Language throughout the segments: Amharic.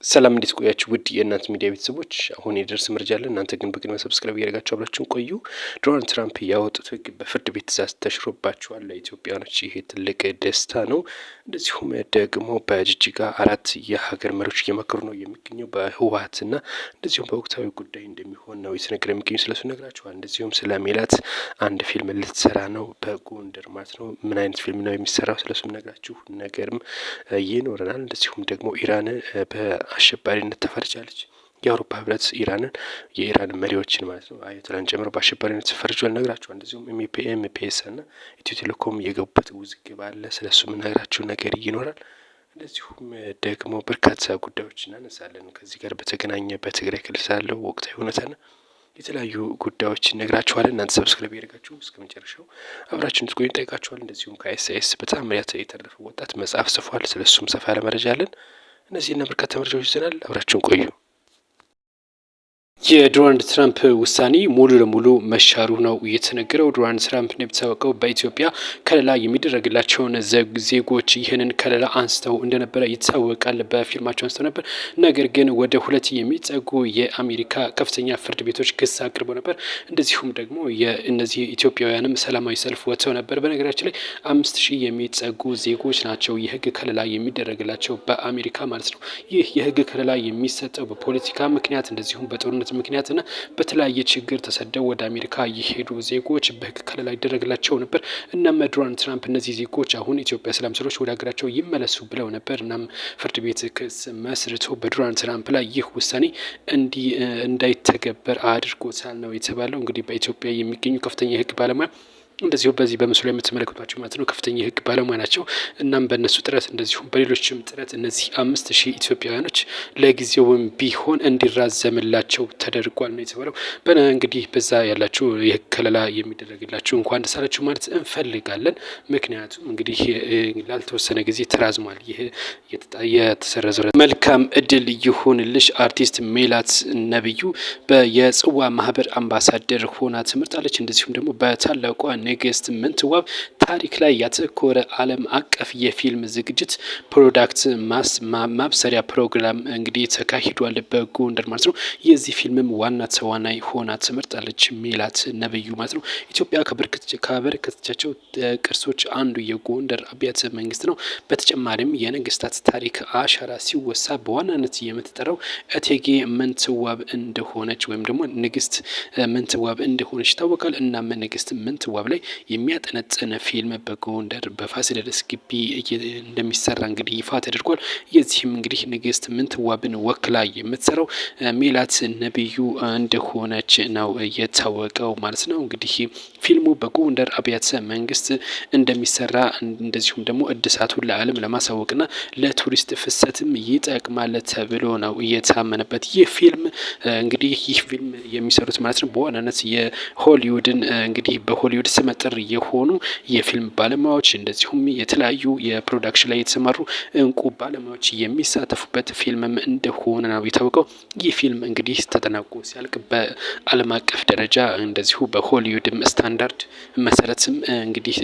ሰላም እንዴት ቆያችሁ? ውድ የእናንተ ሚዲያ ቤተሰቦች፣ አሁን የደረሰ መረጃ አለ። እናንተ ግን በቅድሚያ ሰብስክራይብ እያደረጋችሁ አብራችሁን ቆዩ። ዶናልድ ትራምፕ ያወጡት ሕግ በፍርድ ቤት ትዕዛዝ ተሽሮባቸዋል። ለኢትዮጵያኖች ይሄ ትልቅ ደስታ ነው። እንደዚሁም ደግሞ በጅጅጋ 4 የሀገር መሪዎች እየመከሩ ነው የሚገኘው በህወሓትና እንደዚሁም በወቅታዊ ጉዳይ እንደሚሆን ነው የተነገረ የሚገኙ። ስለሱ ነግራችኋል። እንደዚሁም ስለ ሜላት አንድ ፊልም ልትሰራ ነው በጎንደር ማለት ነው። ምን አይነት ፊልም ነው የሚሰራው? ስለሱም ነግራችሁ ነገርም ይኖረናል። እንደዚሁም ደግሞ ኢራን አሸባሪነት ተፈርጃለች። የአውሮፓ ህብረት የኢራን መሪዎችን ማለት ነው አያቶላን ጨምሮ በአሸባሪነት ፈርጇል። ነግራችኋል። እንደዚሁም ኤምፒኤስ እና ኢትዮ ቴሌኮም የገቡበት ውዝግብ አለ። ስለሱ የምነግራችሁ ነገር ይኖራል። እንደዚሁም ደግሞ በርካታ ጉዳዮች እናነሳለን። ከዚህ ጋር በተገናኘ በትግራይ ክልል ስላለው ወቅታዊ ሁኔታና የተለያዩ ጉዳዮች ነግራችኋል። እናንተ ሰብስክራይብ ያደርጋችሁ እስከ መጨረሻው አብራችሁን ትቆዩ ጠይቃችኋል። እንደዚሁም ከኤስኤስ በጣም የተረፈ ወጣት መጽሐፍ ጽፏል። ስለሱም ሰፋ ያለ መረጃ አለን። እነዚህና በርካታ መረጃዎች ይዘናል። አብራችሁን ቆዩ። የዶናልድ ትራምፕ ውሳኔ ሙሉ ለሙሉ መሻሩ ነው የተነገረው። ዶናልድ ትራምፕ እንደሚታወቀው በኢትዮጵያ ከለላ የሚደረግላቸውን ዜጎች ይህንን ከለላ አንስተው እንደነበረ ይታወቃል። በፊልማቸው አንስተው ነበር። ነገር ግን ወደ 2 የሚጠጉ የአሜሪካ ከፍተኛ ፍርድ ቤቶች ክስ አቅርበው ነበር። እንደዚሁም ደግሞ የእነዚህ ኢትዮጵያውያንም ሰላማዊ ሰልፍ ወጥተው ነበር። በነገራችን ላይ 5000 የሚጠጉ ዜጎች ናቸው የህግ ከለላ የሚደረግላቸው በአሜሪካ ማለት ነው። ይህ የህግ ከለላ የሚሰጠው በፖለቲካ ምክንያት እንደዚሁም በጦርነት ምክንያትና በተለያየ ችግር ተሰደው ወደ አሜሪካ የሄዱ ዜጎች በህግ ከለላ ይደረግላቸው ነበር። እናም ዶናልድ ትራምፕ እነዚህ ዜጎች አሁን ኢትዮጵያ ሰላም ሰዎች ወደ ሀገራቸው ይመለሱ ብለው ነበር። እናም ፍርድ ቤት ክስ መስርቶ በዶናልድ ትራምፕ ላይ ይህ ውሳኔ እንዳይተገበር አድርጎታል ነው የተባለው። እንግዲህ በኢትዮጵያ የሚገኙ ከፍተኛ የህግ ባለሙያ እንደዚሁ በዚህ በምስሉ ላይ የምትመለከቷቸው ማለት ነው ከፍተኛ የህግ ባለሙያ ናቸው። እናም በእነሱ ጥረት እንደዚሁም በሌሎችም ጥረት እነዚህ 5000 ኢትዮጵያውያኖች ለጊዜውም ቢሆን እንዲራዘምላቸው ተደርጓል ነው የተባለው። እንግዲህ በዛ ያላችሁ የህግ ከለላ የሚደረግላችሁ እንኳን ደስ አላችሁ ማለት እንፈልጋለን። ምክንያቱም እንግዲህ ላልተወሰነ ጊዜ ተራዝሟል ይህ የተሰረዘው። መልካም እድል ይሁንልሽ። አርቲስት ሜላት ነብዩ የጽዋ ማህበር አምባሳደር ሆና ትመርጣለች። እንደዚሁም ደግሞ በታላቋ ንግስት ምንትዋብ ታሪክ ላይ ያተኮረ ዓለም አቀፍ የፊልም ዝግጅት ፕሮዳክት ማብሰሪያ ፕሮግራም እንግዲህ ተካሂዷል በጎንደር ማለት ነው። የዚህ ፊልምም ዋና ተዋናይ ሆና ትመርጣለች ሜላት ነብዩ ማለት ነው። ኢትዮጵያ ካበረከተቻቸው ቅርሶች አንዱ የጎንደር አብያተ መንግስት ነው። በተጨማሪም የነገስታት ታሪክ አሻራ ሲወሳ በዋናነት የምትጠራው እቴጌ ምንትዋብ እንደሆነች ወይም ደግሞ ንግስት ምንትዋብ እንደሆነች ይታወቃል። እናም ንግስት ምንትዋብ ላይ የሚያጠነጥን ፊልም በጎንደር በፋሲለደስ ግቢ እንደሚሰራ እንግዲህ ይፋ ተደርጓል። የዚህም እንግዲህ ንግስት ምንትዋብን ወክላ የምትሰራው ሜላት ነብዩ እንደሆነች ነው የታወቀው ማለት ነው። እንግዲህ ፊልሙ በጎንደር አብያተ መንግስት እንደሚሰራ እንደዚሁም ደግሞ እድሳቱን ለዓለም ለማሳወቅና ለቱሪስት ፍሰትም ይጠቅማል ተብሎ ነው እየታመነበት። ይህ ፊልም የሚሰሩት ማለት ነው በዋናነት የሆሊውድን እንግዲህ በሆሊውድ ስመጥር የሆኑ የፊልም ባለሙያዎች እንደዚሁም የተለያዩ የፕሮዳክሽን ላይ የተሰማሩ እንቁ ባለሙያዎች የሚሳተፉበት ፊልምም እንደሆነ ነው የታወቀው። ይህ ፊልም እንግዲህ ተጠናቆ ሲያልቅ በዓለም አቀፍ ደረጃ እንደዚሁ በሆሊውድም ስታንዳርድ መሰረትም እንግዲህ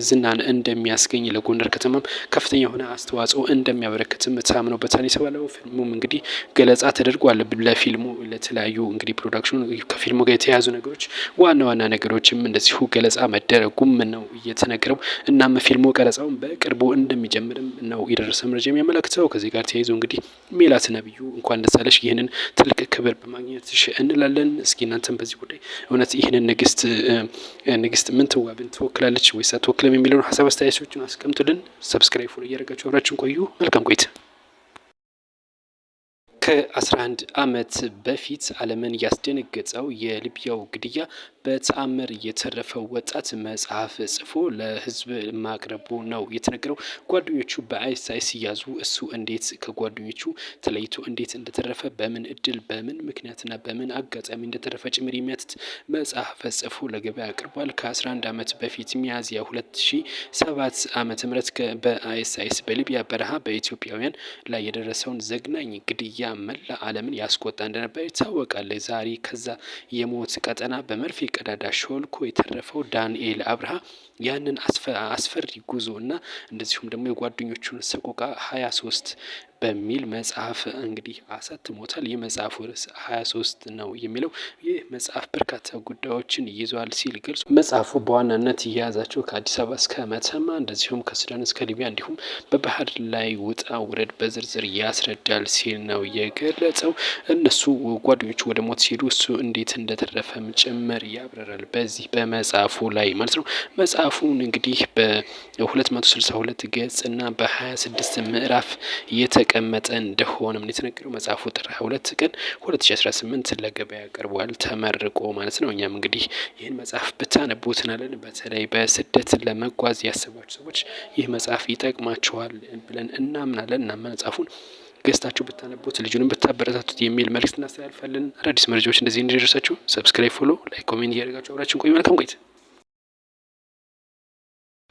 ዝናን እንደሚያስገኝ ለጎንደር ከተማም ከፍተኛ የሆነ አስተዋጽኦ እንደሚያበረክትም ታምኖበታል የተባለው። ፊልሙም እንግዲህ ገለጻ ተደርጓል ለፊልሙ ለተለያዩ እንግዲህ ፕሮዳክሽኑ ከፊልሙ ጋር የተያያዙ ነገሮች ዋና ነገሮችም እንደዚሁ ገለጻ መደረጉም ነው እየተነገረው። እናም ፊልሙ ቀረጻውን በቅርቡ እንደሚጀምርም ነው የደረሰ መረጃ የሚያመለክተው። ከዚህ ጋር ተያይዞ እንግዲህ ሜላት ነብዩ እንኳን ደስ አለሽ ይህንን ትልቅ ክብር በማግኘትሽ እንላለን። እስኪ እናንተም በዚህ ጉዳይ እውነት ይህንን ንግስት ምንትዋብን ትወክላለች ወይስ አትወክልም የሚለውን ሀሳብ አስተያየቶችን አስቀምጡልን። ሰብስክራይብ ፎሎ እያደረጋችሁ አብራችሁን ቆዩ። መልካም ቆይታ። ከ11 ዓመት በፊት ዓለምን ያስደነገጠው የሊቢያው ግድያ በተአምር የተረፈው ወጣት መጽሐፍ ጽፎ ለሕዝብ ማቅረቡ ነው የተነገረው። ጓደኞቹ በአይሳይ ሲያዙ እሱ እንዴት ከጓደኞቹ ተለይቶ እንዴት እንደተረፈ በምን እድል በምን ምክንያትና በምን አጋጣሚ እንደተረፈ ጭምር የሚያትት መጽሐፍ ጽፎ ለገበያ አቅርቧል። ከ11 ዓመት በፊት ሚያዝያ 2007 ዓመተ ምህረት በአይሳይስ በሊቢያ በረሃ በኢትዮጵያውያን ላይ የደረሰውን ዘግናኝ ግድያ መላ ዓለምን ያስቆጣ እንደነበር ይታወቃል። ዛሬ ከዛ የሞት ቀጠና በመርፌ ቀዳዳ ሾልኮ የተረፈው ዳንኤል አብርሃ ያንን አስፈሪ ጉዞ እና እንደዚሁም ደግሞ የጓደኞቹን ሰቆቃ 23 በሚል መጽሐፍ እንግዲህ አሳትሞታል። ይህ መጽሐፉ ርዕስ 23 ነው የሚለው። ይህ መጽሐፍ በርካታ ጉዳዮችን ይዟል ሲል ገልጾ መጽሐፉ በዋናነት እየያዛቸው ከአዲስ አበባ እስከ መተማ እንደዚሁም ከሱዳን እስከ ሊቢያ እንዲሁም በባህር ላይ ውጣ ውረድ በዝርዝር ያስረዳል ሲል ነው የገለጸው። እነሱ ጓደኞቹ ወደ ሞት ሲሄዱ እሱ እንዴት እንደተረፈም ጭምር ያብራራል በዚህ በመጽሐፉ ላይ ማለት ነው። መጽሐፉን እንግዲህ በ262 ገጽ እና በ26 ምዕራፍ የተቀመጠ እንደሆነም የተነገረው። መጽሐፉ ጥር 22 ቀን 2018 ለገበያ ቀርቧል ተመርቆ ማለት ነው። እኛም እንግዲህ ይህን መጽሐፍ ብታነቡት እናለን። በተለይ በስደት ለመጓዝ ያሰባችሁ ሰዎች ይህ መጽሐፍ ይጠቅማችኋል ብለን እናምናለን እና መጽሐፉን ገዝታችሁ ብታነቡት ልጁንም ብታበረታቱት የሚል መልእክት እናስተላልፋለን። አዳዲስ መረጃዎች እንደዚህ እንዲደርሳችሁ ሰብስክራይብ፣ ፎሎ፣ ላይክ፣ ኮሜንት እያደረጋችሁ አብራችን ቆዩ። መልካም ቆይታ።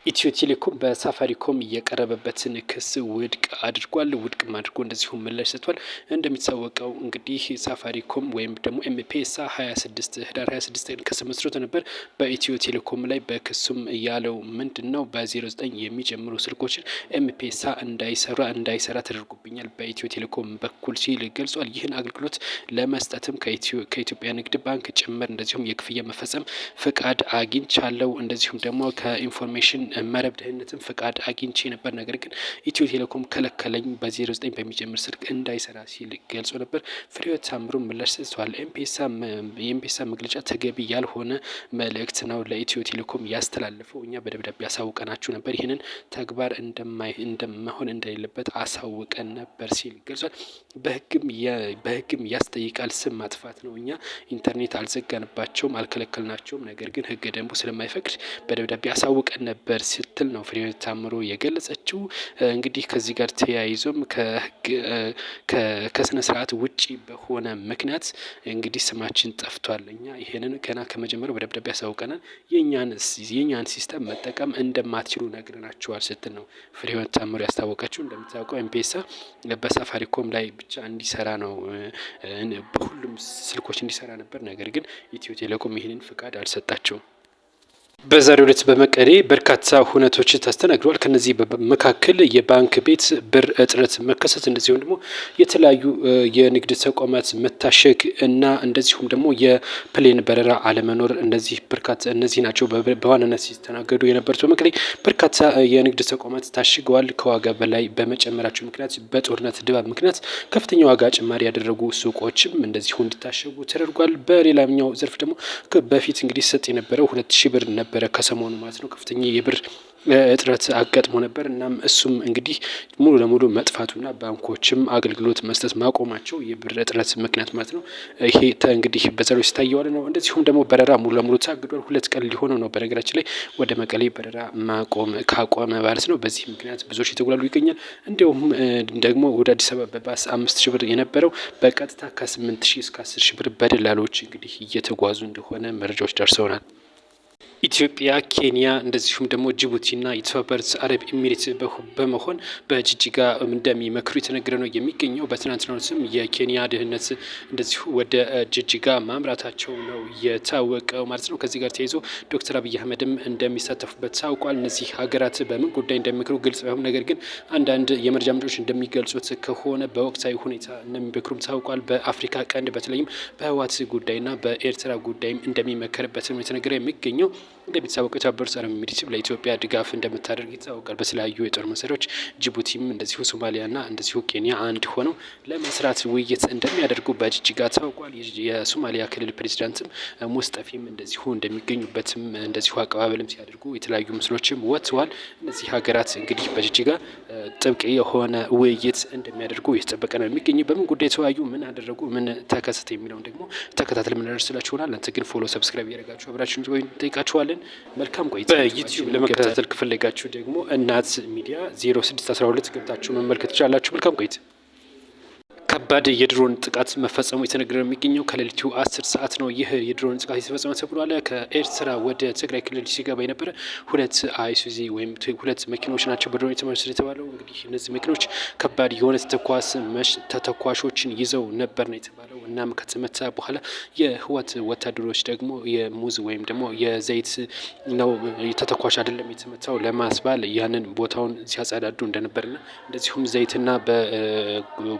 ኢትዮ ቴሌኮም በሳፋሪኮም የቀረበበትን ክስ ውድቅ አድርጓል። ውድቅም አድርጎ እንደዚሁም ምላሽ ሰጥቷል። እንደሚታወቀው እንግዲህ ሳፋሪኮም ወይም ደግሞ ኤምፔሳ 26 ህዳር 26 ክስ መስርቶ ነበር በኢትዮ ቴሌኮም ላይ። በክሱም ያለው ምንድን ነው? በ09 የሚጀምሩ ስልኮችን ኤምፔሳ እንዳይሰራ ተደርጎብኛል በኢትዮ ቴሌኮም በኩል ሲል ገልጿል። ይህን አገልግሎት ለመስጠትም ከኢትዮጵያ ንግድ ባንክ ጭምር እንደዚሁም የክፍያ መፈጸም ፍቃድ አግኝቻለሁ። እንደዚሁም ደግሞ ከኢንፎርሜሽን መረብ ደህንነትን ፍቃድ አግኝቼ ነበር፣ ነገር ግን ኢትዮ ቴሌኮም ከለከለኝ በ09 በሚጀምር ስልክ እንዳይሰራ ሲል ገልጾ ነበር። ፍሬሕይወት ታምሩ ምላሽ ሰጥተዋል። የኤምፔሳ መግለጫ ተገቢ ያልሆነ መልእክት ነው ለኢትዮ ቴሌኮም ያስተላለፈው። እኛ በደብዳቤ አሳውቀናችሁ ነበር፣ ይህንን ተግባር እንደመሆን እንደሌለበት አሳውቀን ነበር ሲል ገልጿል። በህግም ያስጠይቃል። ስም ማጥፋት ነው። እኛ ኢንተርኔት አልዘጋንባቸውም፣ አልከለከልናቸውም፣ ነገር ግን ህገ ደንቡ ስለማይፈቅድ በደብዳቤ አሳውቀን ነበር ስትል ነው ፍሬሕይወት ታምሩ የገለጸችው። እንግዲህ ከዚህ ጋር ተያይዞም ከስነ ስርዓት ውጪ በሆነ ምክንያት እንግዲህ ስማችን ጠፍቷል። እኛ ይሄንን ገና ከመጀመሪያው በደብዳቤ ያሳውቀናል። የእኛን ሲስተም መጠቀም እንደማትችሉ ነግረናቸዋል ስትል ነው ፍሬሕይወት ታምሩ ያስታወቀችው። እንደምታውቀው ኤምፔሳ በሳፋሪኮም ላይ ብቻ እንዲሰራ ነው፣ በሁሉም ስልኮች እንዲሰራ ነበር። ነገር ግን ኢትዮ ቴሌኮም ይህንን ፍቃድ አልሰጣቸውም። በዛሬው ዕለት በመቀሌ በርካታ ሁነቶች ተስተናግደዋል። ከነዚህ መካከል የባንክ ቤት ብር እጥረት መከሰት፣ እንደዚሁም ደግሞ የተለያዩ የንግድ ተቋማት መታሸግ እና እንደዚሁም ደግሞ የፕሌን በረራ አለመኖር፣ እነዚህ ናቸው በዋናነት ሲስተናገዱ የነበሩት። በመቀሌ በርካታ የንግድ ተቋማት ታሽገዋል። ከዋጋ በላይ በመጨመራቸው ምክንያት፣ በጦርነት ድባብ ምክንያት ከፍተኛ ዋጋ ጭማሪ ያደረጉ ሱቆችም እንደዚሁ እንዲታሸጉ ተደርጓል። በሌላኛው ዘርፍ ደግሞ በፊት እንግዲህ ሰጥ የነበረው 2000 ብር ነበረ ከሰሞኑ ማለት ነው። ከፍተኛ የብር እጥረት አጋጥሞ ነበር። እናም እሱም እንግዲህ ሙሉ ለሙሉ መጥፋቱና ባንኮችም አገልግሎት መስጠት ማቆማቸው የብር እጥረት ምክንያት ማለት ነው። ይሄ እንግዲህ በዛሬው ሲታየዋል ነው። እንደዚሁም ደግሞ በረራ ሙሉ ለሙሉ ታግዷል። 2 ቀን ሊሆነው ነው በነገራችን ላይ ወደ መቀሌ በረራ ካቆመ ማለት ነው። በዚህ ምክንያት ብዙዎች የተጉላሉ ይገኛል። እንዲሁም ደግሞ ወደ አዲስ አበባ በባስ 5000 ብር የነበረው በቀጥታ ከ8000 እስከ 10000 ብር በደላሎች እንግዲህ እየተጓዙ እንደሆነ መረጃዎች ደርሰውናል። ኢትዮጵያ፣ ኬንያ እንደዚሁም ደግሞ ጅቡቲና የተባበሩት አረብ ኤሚሬት በመሆን በጅጅጋ እንደሚመክሩ የተነገረ ነው የሚገኘው። በትናንትናው ዕለትም የኬንያ ደህንነት እንደዚሁ ወደ ጅጅጋ ማምራታቸው ነው የታወቀው ማለት ነው። ከዚህ ጋር ተያይዞ ዶክተር አብይ አህመድም እንደሚሳተፉበት ታውቋል። እነዚህ ሀገራት በምን ጉዳይ እንደሚመክሩ ግልጽ ባይሆንም ነገር ግን አንዳንድ የመረጃ ምንጮች እንደሚገልጹት ከሆነ በወቅታዊ ሁኔታ እንደሚመክሩም ታውቋል። በአፍሪካ ቀንድ በተለይም በህወሓት ጉዳይና በኤርትራ ጉዳይም እንደሚመከርበት ነው የተነገረ የሚገኘው። እንደሚታወቀው የተባበሩት አረብ ኤሚሬት ለኢትዮጵያ ድጋፍ እንደምታደርግ ይታወቃል። በተለያዩ የጦር መሳሪያዎች ጅቡቲም እንደዚሁ ሶማሊያና እንደዚሁ ኬንያ አንድ ሆነው ለመስራት ውይይት እንደሚያደርጉ በጅጅጋ ታውቋል። የሶማሊያ ክልል ፕሬዚዳንትም ሙስጠፊም እንደዚሁ እንደሚገኙበትም እንደዚሁ አቀባበልም ሲያደርጉ የተለያዩ ምስሎችም ወጥተዋል። እነዚህ ሀገራት እንግዲህ በጅጅጋ ጥብቅ የሆነ ውይይት እንደሚያደርጉ የተጠበቀ ነው የሚገኘው። በምን ጉዳይ ተወያዩ፣ ምን አደረጉ፣ ምን ተከሰተ የሚለውን ደግሞ ተከታትል ምንደርስላችሁ ይሆናል። እናንተ ግን ፎሎ፣ ሰብስክራይብ እያደረጋችሁ አብራችሁ እንዲቆዩ እንጠይቃችኋለን። መልካም ቆይታ። በዩቲዩብ ለመከታተል ከፈለጋችሁ ደግሞ እናት ሚዲያ 0612 ገብታችሁ መመልከት ትችላላችሁ። መልካም ቆይታ። ከባድ የድሮን ጥቃት መፈጸሙ የተነገረ የሚገኘው ከሌሊቱ 10 ሰዓት ነው። ይህ የድሮን ጥቃት የተፈጸመ ተብሏል። ከኤርትራ ወደ ትግራይ ክልል ሲገባ የነበረ 2 አይሱዚ ወይም 2 መኪኖች ናቸው በድሮን የተመለሱ የተባለው። እንግዲህ እነዚህ መኪኖች ከባድ የሆነ ተተኳሾችን ይዘው ነበር ነው የተባለው። እናም ከተመታ በኋላ የህወሓት ወታደሮች ደግሞ የሙዝ ወይም ደግሞ የዘይት ነው ተተኳሽ አይደለም የተመታው ለማስባል ያንን ቦታውን ሲያጸዳዱ እንደነበርና እንደዚሁም ዘይትና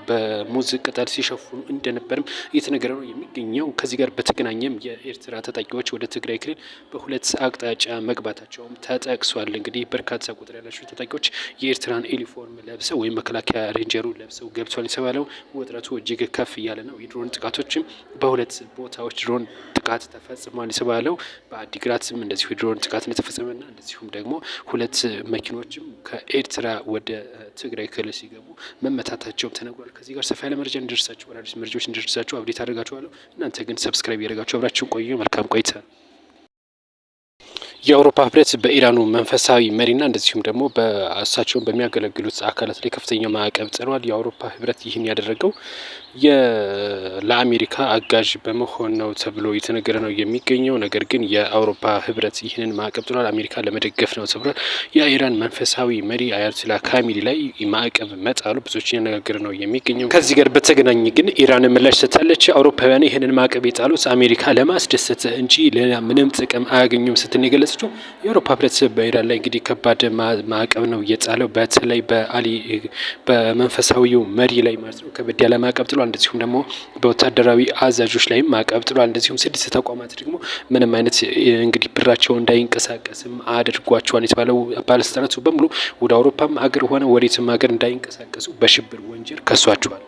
በሙዝ ቅጠል ሲሸፍኑ እንደነበርም እየተነገረ ነው የሚገኘው። ከዚህ ጋር በተገናኘም የኤርትራ ታጣቂዎች ወደ ትግራይ ክልል በሁለት አቅጣጫ መግባታቸውም ተጠቅሷል። እንግዲህ በርካታ ቁጥር ያላቸው ታጣቂዎች የኤርትራን ዩኒፎርም ለብሰው ወይም መከላከያ ሬንጀሩ ለብሰው ገብቷል የተባለው ውጥረቱ እጅግ ከፍ እያለ ነው። የድሮን ጥቃቶችም በሁለት ቦታዎች ድሮን ጥቃት ተፈጽሟል የተባለው በአዲግራትም እንደዚሁ የድሮን ጥቃት እንደተፈጸመና እንደዚሁም ደግሞ ሁለት መኪኖችም ከኤርትራ ወደ ትግራይ ክልል ሲገቡ መመታታቸው ተነግሯል። ከዚህ ጋር ሰፋ ያለ መረጃ እንዲደርሳችሁ አዳዲስ መረጃዎች እንዲደርሳችሁ አብዴት አድርጋችኋለሁ። እናንተ ግን ሰብስክራይብ ያደርጋችሁ አብራችሁን ቆዩ። መልካም ቆይታ። የአውሮፓ ህብረት በኢራኑ መንፈሳዊ መሪና እንደዚሁም ደግሞ በእሳቸውን በሚያገለግሉት አካላት ላይ ከፍተኛ ማዕቀብ ጥሏል። የአውሮፓ ህብረት ይህን ያደረገው ለአሜሪካ አጋዥ በመሆን ነው ተብሎ የተነገረ ነው የሚገኘው። ነገር ግን የአውሮፓ ህብረት ይህንን ማዕቀብ ጥሏል አሜሪካ ለመደገፍ ነው ተብሏል። የኢራን መንፈሳዊ መሪ አያቶላ ካሚሊ ላይ ማዕቀብ መጣሉ ብዙዎች እያነጋገረ ነው የሚገኘው። ከዚህ ጋር በተገናኘ ግን ኢራን ምላሽ ሰጥታለች። አውሮፓውያን ይህንን ማዕቀብ የጣሉት አሜሪካ ለማስደሰት እንጂ ሌላ ምንም ጥቅም አያገኙም ስትል የገለጸችው። የአውሮፓ ህብረት በኢራን ላይ እንግዲህ ከባድ ማዕቀብ ነው የጣለው። በተለይ በመንፈሳዊው መሪ ላይ ማለት ነው ከበድ ያለ ማዕቀብ ጥሏል። እንደዚሁም ደግሞ በወታደራዊ አዛዦች ላይም ማዕቀብ ጥሏል። እንደዚሁም 6 ተቋማት ደግሞ ምንም አይነት እንግዲህ ብራቸው እንዳይንቀሳቀስም አድርጓቸዋል የተባለው ባለስልጣናቱ በሙሉ ወደ አውሮፓም ሀገር ሆነ ወዴትም ሀገር እንዳይንቀሳቀሱ በሽብር ወንጀል ከሷቸዋል።